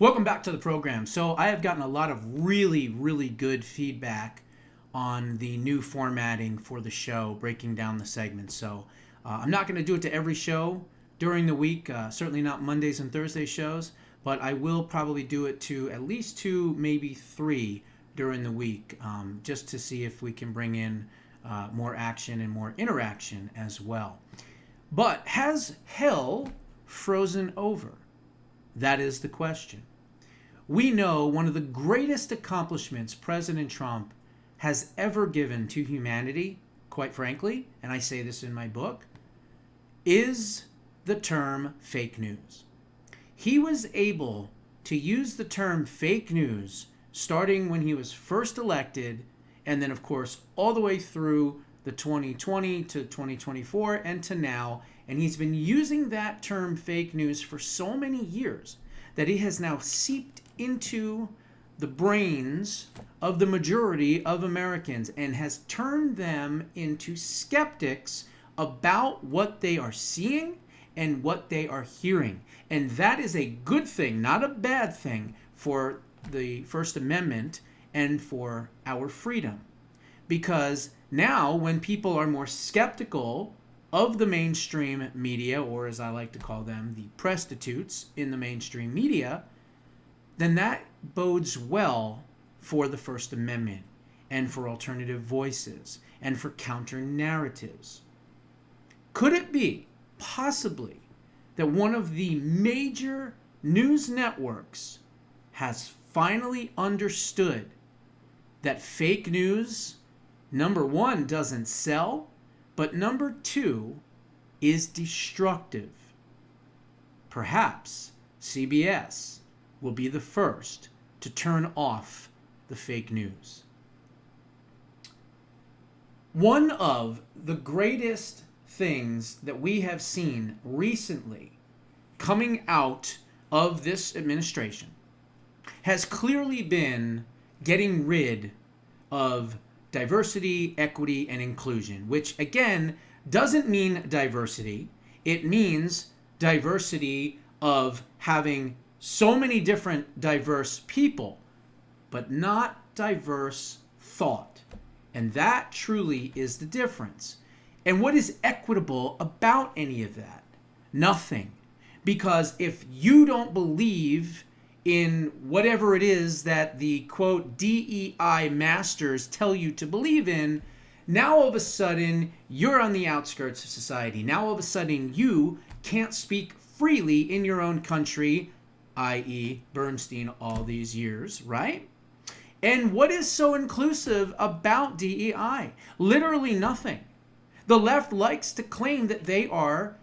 Welcome back to the program. So I have gotten a lot of really good feedback on the new formatting for the show, breaking down the segments. So I'm not going to do it to every show during the week, certainly not Mondays and Thursday shows, but I will probably do it to at least two, maybe three during the week, just to see if we can bring in more action and more interaction as well. But has hell frozen over? That is the question. We know one of the greatest accomplishments President Trump has ever given to humanity, quite frankly, and I say this in my book, is the term fake news. He was able to use the term fake news starting when he was first elected, and then, of course, all the way through the 2020 to 2024 and to now. And he's been using that term fake news for so many years that it has now seeped into the brains of the majority of Americans and has turned them into skeptics about what they are seeing and what they are hearing. And that is a good thing, not a bad thing, for the First Amendment and for our freedom. Because now when people are more skeptical of the mainstream media, or as I like to call them, the prostitutes in the mainstream media, then that bodes well for the First Amendment and for alternative voices and for counter narratives. Could it be, possibly, that one of the major news networks has finally understood that fake news, number one, doesn't sell, but number two, is destructive? Perhaps CBS will be the first to turn off the fake news. One of the greatest things that we have seen recently coming out of this administration has clearly been getting rid of diversity, equity, and inclusion, which again doesn't mean diversity. It means diversity of having so many different diverse people, but not diverse thought. And that truly is the difference. And what is equitable about any of that? Nothing. Because if you don't believe in whatever it is that the quote DEI masters tell you to believe in, now all of a sudden you're on the outskirts of society. Now all of a sudden you can't speak freely in your own country, i.e. Bernstein all these years, right? And what is so inclusive about DEI? Literally nothing. The left likes to claim that they are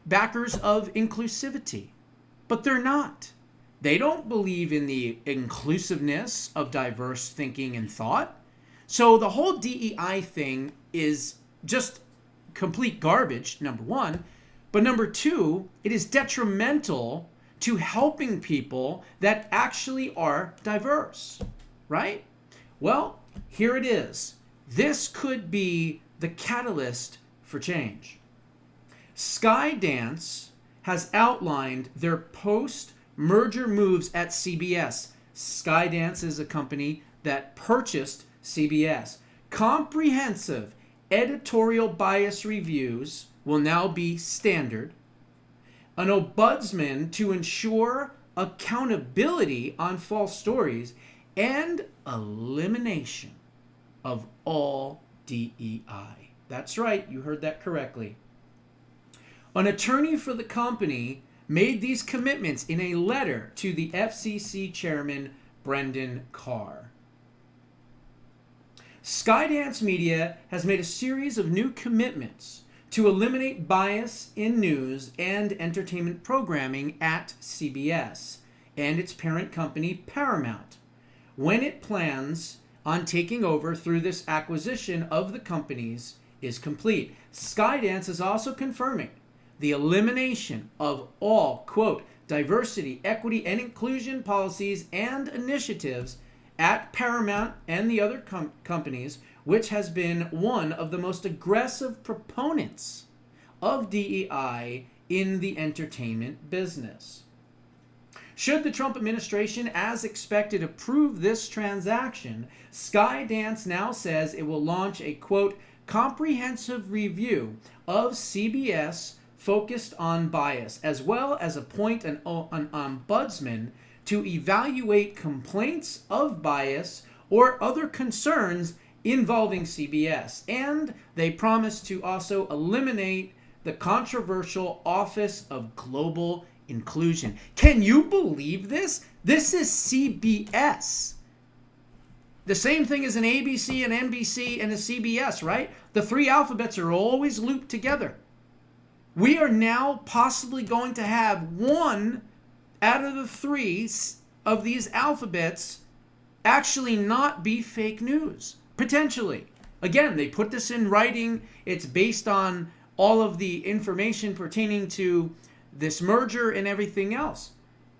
backers of inclusivity, but they're not. They don't believe in the inclusiveness of diverse thinking and thought. So the whole DEI thing is just complete garbage, number one. But number two, it is detrimental to helping people that actually are diverse, right? Well, here it is. This could be the catalyst for change. Skydance has outlined their post-merger moves at CBS. Skydance is a company that purchased CBS. Comprehensive editorial bias reviews will now be standard. An ombudsman to ensure accountability on false stories, and elimination of all DEI. That's right, you heard that correctly. An attorney for the company made these commitments in a letter to the FCC chairman, Brendan Carr. Skydance Media has made a series of new commitments to eliminate bias in news and entertainment programming at CBS and its parent company, Paramount, when it plans on taking over through this acquisition of the companies is complete. Skydance is also confirming the elimination of all, quote, diversity, equity, and inclusion policies and initiatives at Paramount and the other companies, which has been one of the most aggressive proponents of DEI in the entertainment business. Should the Trump administration, as expected, approve this transaction, Skydance now says it will launch a, quote, comprehensive review of CBS focused on bias, as well as appoint an ombudsman to evaluate complaints of bias or other concerns involving CBS. And they promise to also eliminate the controversial Office of Global Inclusion. Can you believe this? This is CBS. The same thing as an ABC, an NBC, and a CBS, right? The three alphabets are always looped together. We are now possibly going to have one out of the three of these alphabets actually not be fake news, potentially. Again, they put this in writing. It's based on all of the information pertaining to this merger and everything else.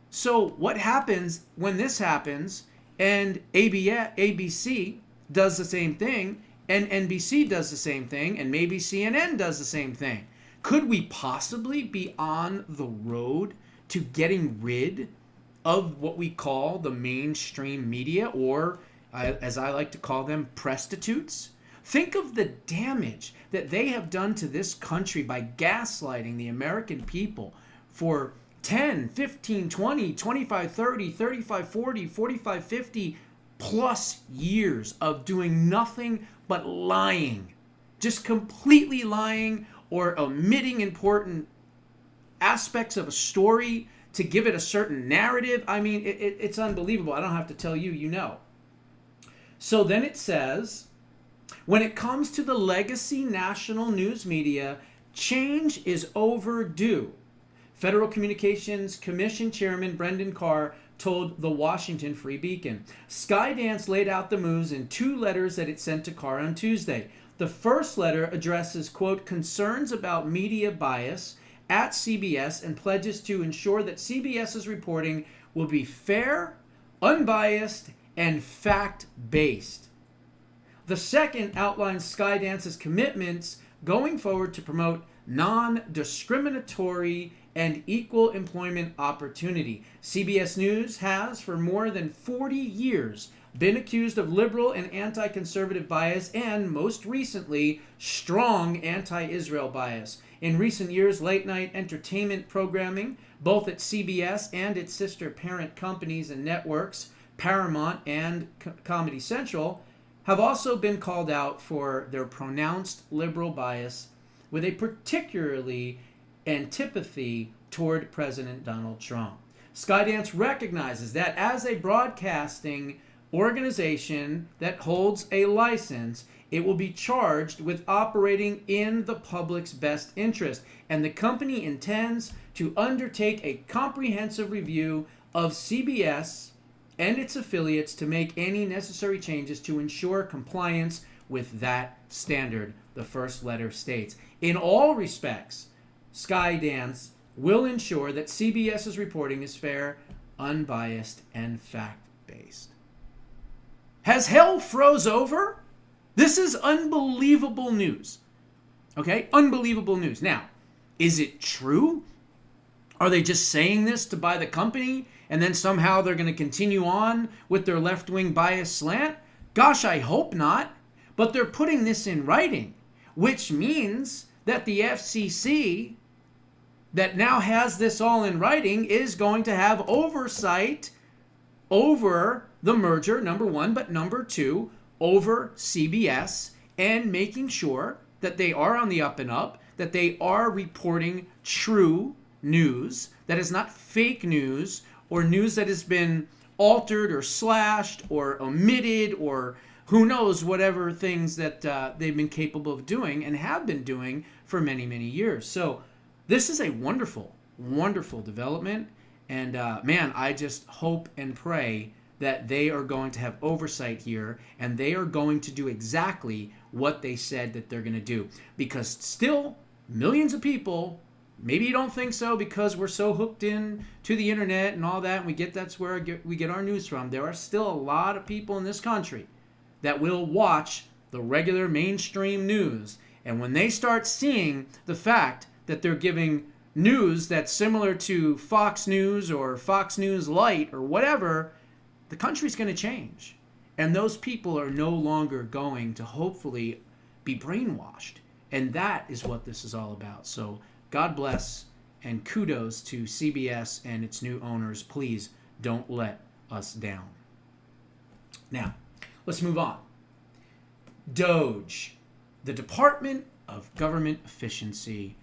So what happens when this happens and ABC does the same thing and NBC does the same thing and maybe CNN does the same thing? Could we possibly be on the road to getting rid of what we call the mainstream media, or as I like to call them, prostitutes? Think of the damage that they have done to this country by gaslighting the American people for 10, 15, 20, 25, 30, 35, 40, 45, 50 plus years of doing nothing but lying. Just completely lying or omitting important aspects of a story to give it a certain narrative. I mean, it's unbelievable. I don't have to tell you, you know. So then it says, when it comes to the legacy national news media, change is overdue. Federal Communications Commission Chairman Brendan Carr told the Washington Free Beacon. Skydance laid out the moves in two letters that it sent to Carr on Tuesday. The first letter addresses, quote, concerns about media bias at CBS and pledges to ensure that CBS's reporting will be fair, unbiased, and fact-based. The second outlines Skydance's commitments going forward to promote non-discriminatory and equal employment opportunity. CBS News has, for more than 40 years, been accused of liberal and anti-conservative bias and, most recently, strong anti-Israel bias. In recent years, late-night entertainment programming, both at CBS and its sister parent companies and networks, Paramount and Comedy Central, have also been called out for their pronounced liberal bias with a particularly antipathy toward President Donald Trump. Skydance recognizes that as a broadcasting organization that holds a license, it will be charged with operating in the public's best interest, and the company intends to undertake a comprehensive review of CBS and its affiliates to make any necessary changes to ensure compliance with that standard, the first letter states. In all respects, Skydance will ensure that CBS's reporting is fair, unbiased, and fact-based. Has hell froze over? This is unbelievable news. Okay? Unbelievable news. Now, is it true? Are they just saying this to buy the company and then somehow they're going to continue on with their left-wing bias slant? Gosh, I hope not. But they're putting this in writing, which means that the FCC that now has this all in writing is going to have oversight over the merger, number one, but number two, over CBS and making sure that they are on the up and up, that they are reporting true news, that is not fake news or news that has been altered or slashed or omitted or who knows whatever things that they've been capable of doing and have been doing for many, many years. So this is a wonderful, wonderful development. And man, I just hope and pray that they are going to have oversight here and they are going to do exactly what they said that they're going to do. Because still, millions of people, maybe you don't think so because we're so hooked in to the internet and all that, and that's where we get our news from. There are still a lot of people in this country that will watch the regular mainstream news. And when they start seeing the fact that they're giving news that's similar to Fox News or Fox News Light or whatever, the country's going to change. And those people are no longer going to hopefully be brainwashed. And that is what this is all about. So God bless and kudos to CBS and its new owners. Please don't let us down. Now, let's move on. DOGE, the Department of Government Efficiency,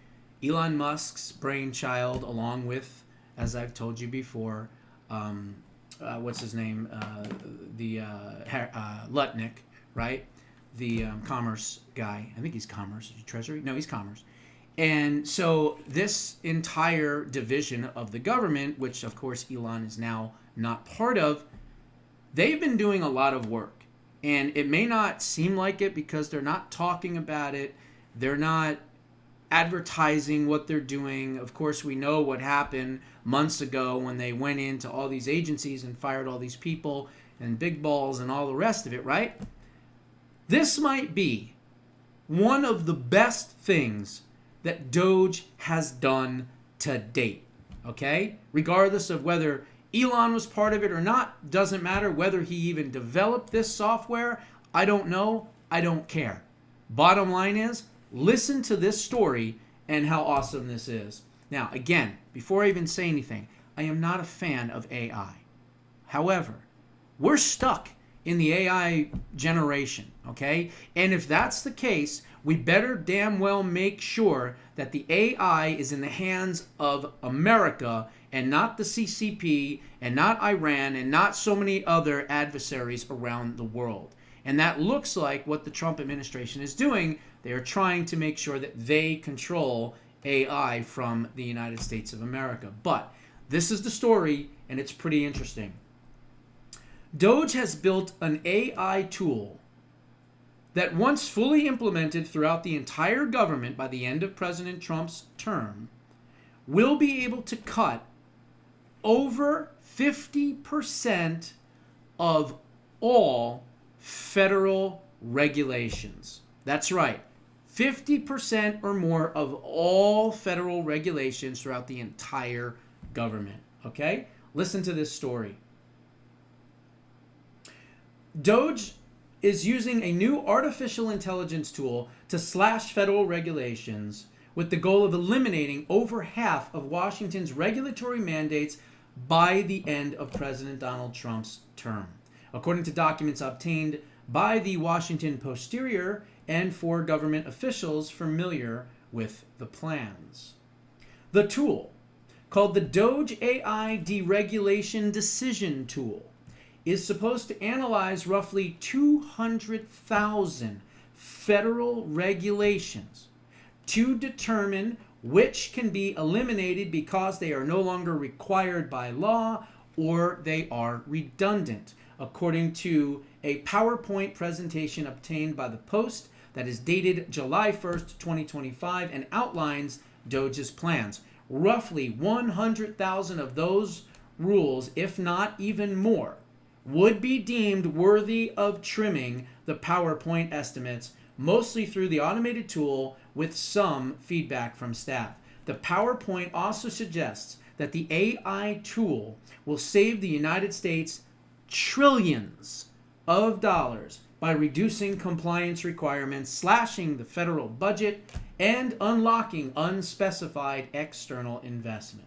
Elon Musk's brainchild, along with, as I've told you before, what's his name? Lutnick, right? The commerce guy. I think he's commerce. Is he Treasury? No, he's commerce. And so this entire division of the government, which of course Elon is now not part of, they've been doing a lot of work. And it may not seem like it because they're not talking about it. They're not advertising what they're doing. Of course, we know what happened months ago when they went into all these agencies and fired all these people and big balls and all the rest of it, right? This might be one of the best things that Doge has done to date, okay? Regardless of whether Elon was part of it or not, doesn't matter. Whether he even developed this software, I don't know. I don't care. Bottom line is, listen to this story and how awesome this is. Now, again, before I even say anything, I am not a fan of AI. However, we're stuck in the AI generation, okay? And if that's the case, we better damn well make sure that the AI is in the hands of America and not the CCP and not Iran and not so many other adversaries around the world. And that looks like what the Trump administration is doing. They are trying to make sure that they control AI from the United States of America. But this is the story, and it's pretty interesting. Doge has built an AI tool that, once fully implemented throughout the entire government by the end of President Trump's term, will be able to cut over 50% of all federal regulations. That's right. 50% or more of all federal regulations throughout the entire government. Okay? Listen to this story. Doge is using a new artificial intelligence tool to slash federal regulations with the goal of eliminating over half of Washington's regulatory mandates by the end of President Donald Trump's term, according to documents obtained by the Washington Posterior and for government officials familiar with the plans. The tool, called the Doge AI Deregulation Decision Tool, is supposed to analyze roughly 200,000 federal regulations to determine which can be eliminated because they are no longer required by law or they are redundant, according to a PowerPoint presentation obtained by the Post that is dated July 1st, 2025, and outlines Doge's plans. Roughly 100,000 of those rules, if not even more, would be deemed worthy of trimming the PowerPoint estimates, mostly through the automated tool with some feedback from staff. The PowerPoint also suggests that the AI tool will save the United States trillions of dollars by reducing compliance requirements, slashing the federal budget, and unlocking unspecified external investment.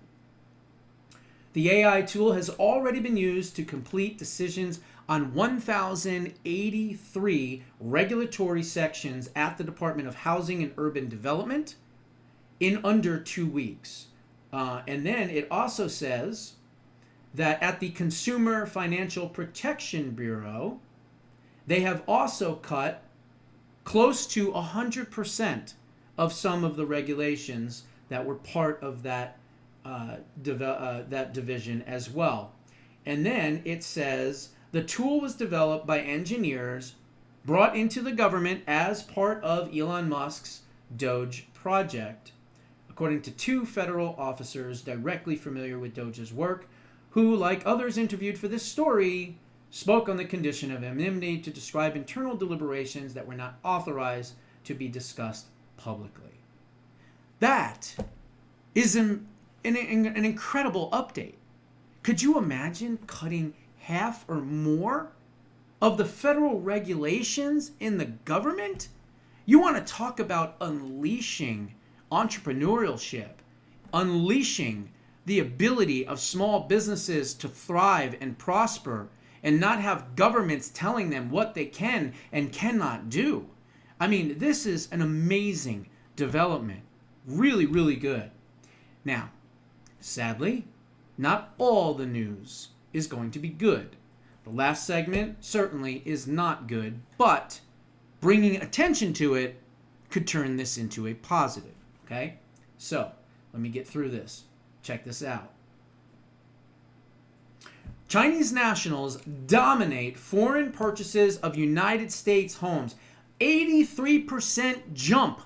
The AI tool has already been used to complete decisions on 1,083 regulatory sections at the Department of Housing and Urban Development in under 2 weeks. And then it also says that at the Consumer Financial Protection Bureau, they have also cut close to 100% of some of the regulations that were part of that that division as well. And then it says the tool was developed by engineers brought into the government as part of Elon Musk's Doge project, according to 2 federal officers directly familiar with Doge's work, who, like others interviewed for this story, spoke on the condition of anonymity to describe internal deliberations that were not authorized to be discussed publicly. That is an incredible update. Could you imagine cutting half or more of the federal regulations in the government? You want to talk about unleashing entrepreneurship, unleashing the ability of small businesses to thrive and prosper and not have governments telling them what they can and cannot do. I mean, this is an amazing development. Really, really good. Now, sadly, not all the news is going to be good. The last segment certainly is not good, but bringing attention to it could turn this into a positive. Okay? So, let me get through this. Check this out. Chinese nationals dominate foreign purchases of United States homes. 83% jump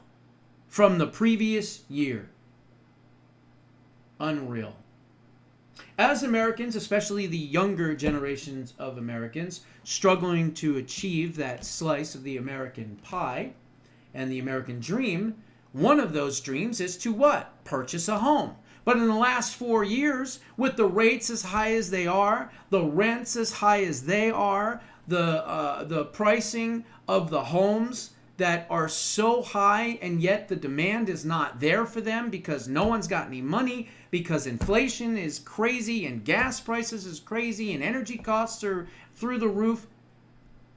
from the previous year. Unreal. As Americans, especially the younger generations of Americans, struggling to achieve that slice of the American pie and the American dream, one of those dreams is to what? Purchase a home. But in the last 4 years, with the rates as high as they are, the rents as high as they are, the pricing of the homes that are so high, and yet the demand is not there for them because no one's got any money, because inflation is crazy and gas prices is crazy and energy costs are through the roof.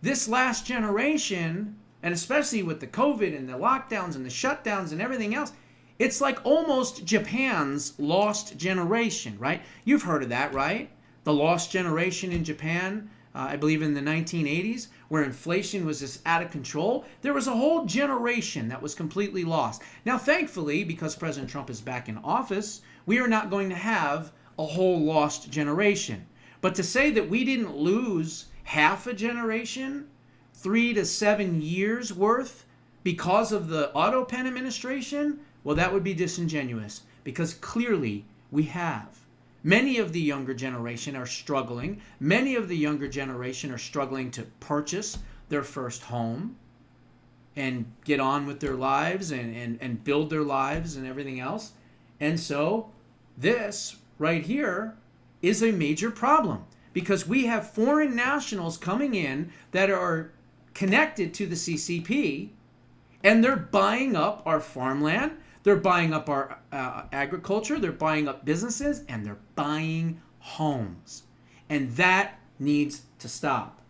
This last generation, and especially with the COVID and the lockdowns and the shutdowns and everything else, it's like almost Japan's lost generation, right? You've heard of that, right? The lost generation in Japan, I believe in the 1980s, where inflation was just out of control. There was a whole generation that was completely lost. Now, thankfully, because President Trump is back in office, we are not going to have a whole lost generation. But to say that we didn't lose half a generation, 3 to 7 years worth, because of the Auto Pen administration, well, that would be disingenuous, because clearly we have. Many of the younger generation are struggling. Many of the younger generation are struggling to purchase their first home and get on with their lives and build their lives and everything else. And so this right here is a major problem, because we have foreign nationals coming in that are connected to the CCP, and they're buying up our farmland. They're buying up our agriculture, they're buying up businesses, and they're buying homes. And that needs to stop.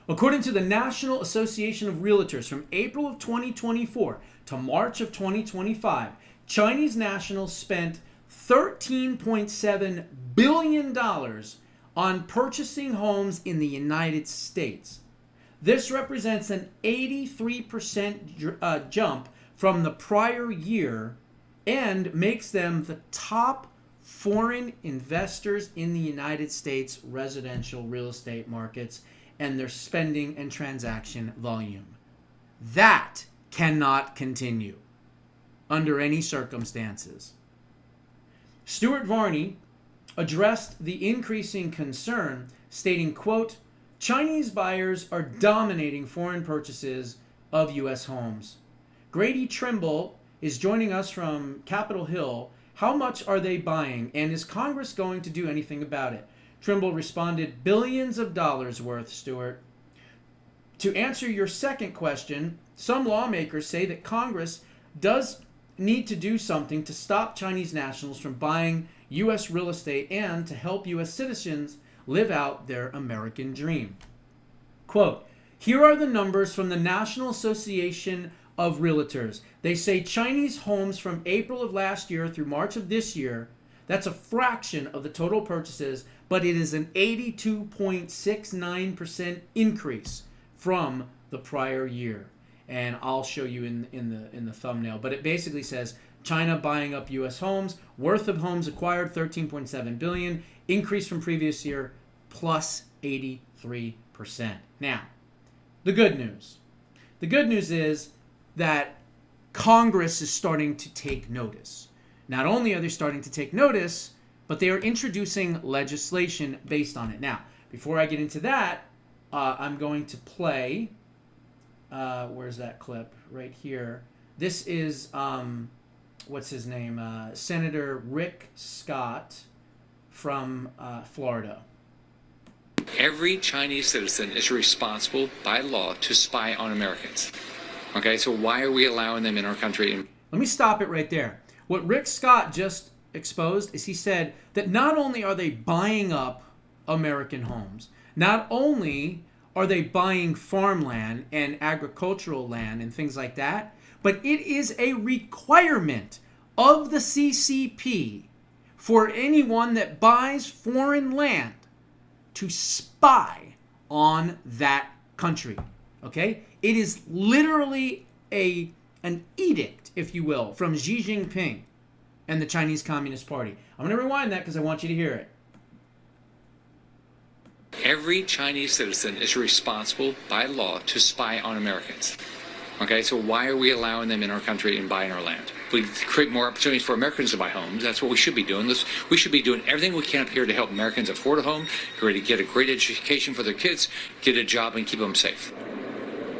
According to the National Association of Realtors, from April of 2024 to March of 2025, Chinese nationals spent $13.7 billion on purchasing homes in the United States. This represents an 83% jump from the prior year and makes them the top foreign investors in the United States residential real estate markets and their spending and transaction volume. That cannot continue under any circumstances. Stuart Varney addressed the increasing concern, stating, quote, Chinese buyers are dominating foreign purchases of U.S. homes. Grady Trimble is joining us from Capitol Hill. How much are they buying, and is Congress going to do anything about it? Trimble responded, billions of dollars worth, Stuart. To answer your second question, some lawmakers say that Congress does need to do something to stop Chinese nationals from buying U.S. real estate and to help U.S. citizens live out their American dream. Quote, here are the numbers from the National Association of Realtors. They say Chinese homes from April of last year through March of this year, that's a fraction of the total purchases, but it is an 82.69% increase from the prior year. And I'll show you in the thumbnail. But it basically says China buying up U.S. homes, worth of homes acquired $13.7 billion, increase from previous year plus 83%. Now, the good news. The good news is that Congress is starting to take notice. Not only are they starting to take notice, but they are introducing legislation based on it. Now, before I get into that, I'm going to play, where's that clip? Right here. This is what's his name? Senator Rick Scott from Florida. Every Chinese citizen is responsible by law to spy on Americans. Okay, so why are we allowing them in our country? Let me stop it right there. What Rick Scott just exposed is he said that not only are they buying up American homes, not only are they buying farmland and agricultural land and things like that, but it is a requirement of the CCP for anyone that buys foreign land to spy on that country. Okay? It is literally an edict, if you will, from Xi Jinping and the Chinese Communist Party. I'm going to rewind that because I want you to hear it. Every Chinese citizen is responsible by law to spy on Americans. Okay, so why are we allowing them in our country and buying our land? We create more opportunities for Americans to buy homes. That's what we should be doing. We should be doing everything we can up here to help Americans afford a home, to get a great education for their kids, get a job, and keep them safe.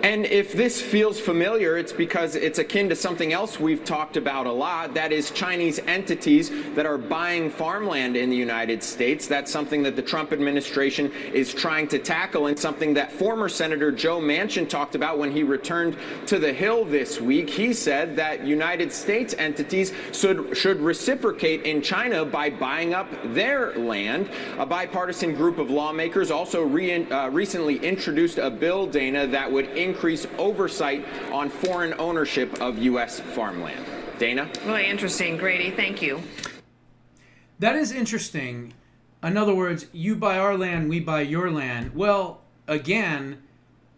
And if this feels familiar, it's because it's akin to something else we've talked about a lot. That is Chinese entities that are buying farmland in the United States. That's something that the Trump administration is trying to tackle, and something that former Senator Joe Manchin talked about when he returned to the Hill this week. He said that United States entities should reciprocate in China by buying up their land. A bipartisan group of lawmakers also recently introduced a bill, Dana, that would increase oversight on foreign ownership of U.S. farmland. Dana? Really interesting, Grady. Thank you. That is interesting. In other words, you buy our land, we buy your land. Well, again,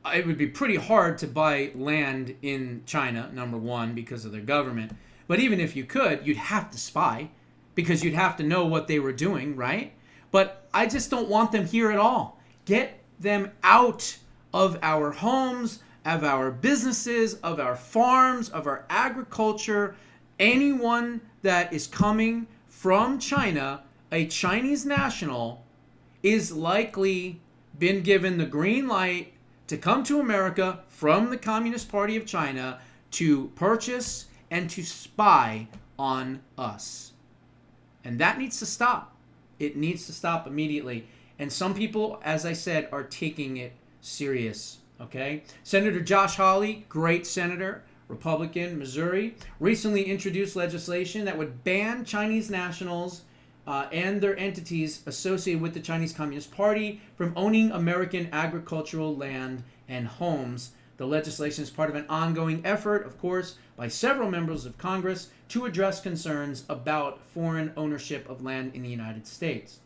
it would be pretty hard to buy land in China, number one, because of their government. But even if you could, you'd have to spy because you'd have to know what they were doing, right? But I just don't want them here at all. Get them out of our homes, of our businesses, of our farms, of our agriculture. Anyone that is coming from China, a Chinese national, is likely been given the green light to come to America from the Communist Party of China to purchase and to spy on us. And that needs to stop. It needs to stop immediately. And some people, as I said, are taking it serious. Okay? Senator Josh Hawley, great senator, Republican, Missouri, recently introduced legislation that would ban Chinese nationals and their entities associated with the Chinese Communist Party from owning American agricultural land and homes. The legislation is part of an ongoing effort, of course, by several members of Congress to address concerns about foreign ownership of land in the United States.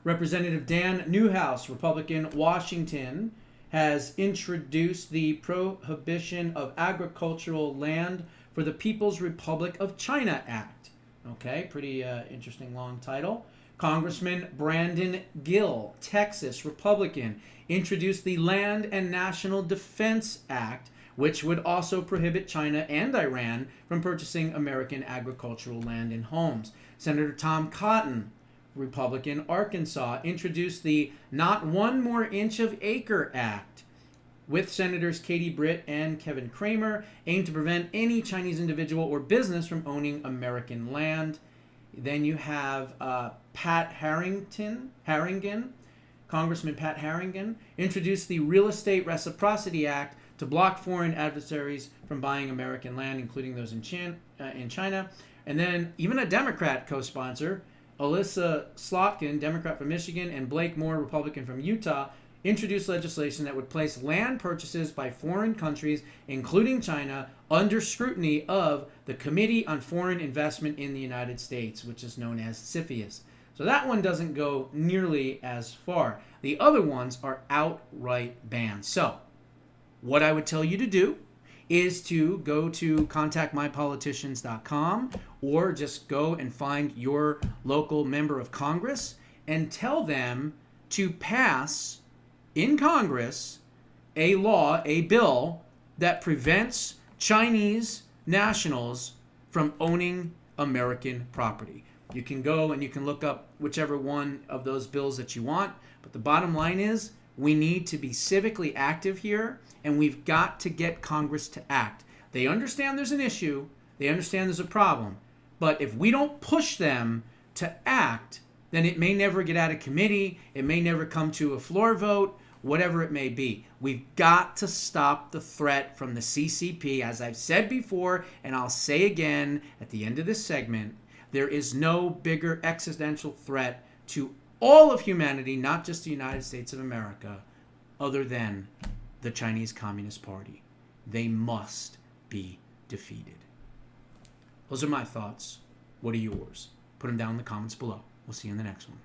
Representative Dan Newhouse, Republican, Washington, has introduced the Prohibition of Agricultural Land for the People's Republic of China Act. Okay, pretty interesting long title. Congressman Brandon Gill, Texas, Republican, introduced the Land and National Defense Act, which would also prohibit China and Iran from purchasing American agricultural land and homes. Senator Tom Cotton, Republican, Arkansas, introduced the Not One More Inch of Acre Act with Senators Katie Britt and Kevin Cramer, aimed to prevent any Chinese individual or business from owning American land. Then you have Pat Harrington, Congressman Pat Harrington, introduced the Real Estate Reciprocity Act to block foreign adversaries from buying American land, including those in China. And then even a Democrat co-sponsor, Alyssa Slotkin, Democrat from Michigan, and Blake Moore, Republican from Utah, introduced legislation that would place land purchases by foreign countries, including China, under scrutiny of the Committee on Foreign Investment in the United States, which is known as CFIUS. So that one doesn't go nearly as far. The other ones are outright bans. So what I would tell you to do is to go to contactmypoliticians.com or just go and find your local member of Congress and tell them to pass in Congress a law, a bill that prevents Chinese nationals from owning American property. You can go and you can look up whichever one of those bills that you want, but the bottom line is we need to be civically active here, and we've got to get Congress to act. They understand there's an issue. They understand there's a problem. But if we don't push them to act, then it may never get out of committee. It may never come to a floor vote, whatever it may be. We've got to stop the threat from the CCP. As I've said before, and I'll say again at the end of this segment, there is no bigger existential threat to all of humanity, not just the United States of America, other than the Chinese Communist Party. They must be defeated. Those are my thoughts. What are yours? Put them down in the comments below. We'll see you in the next one.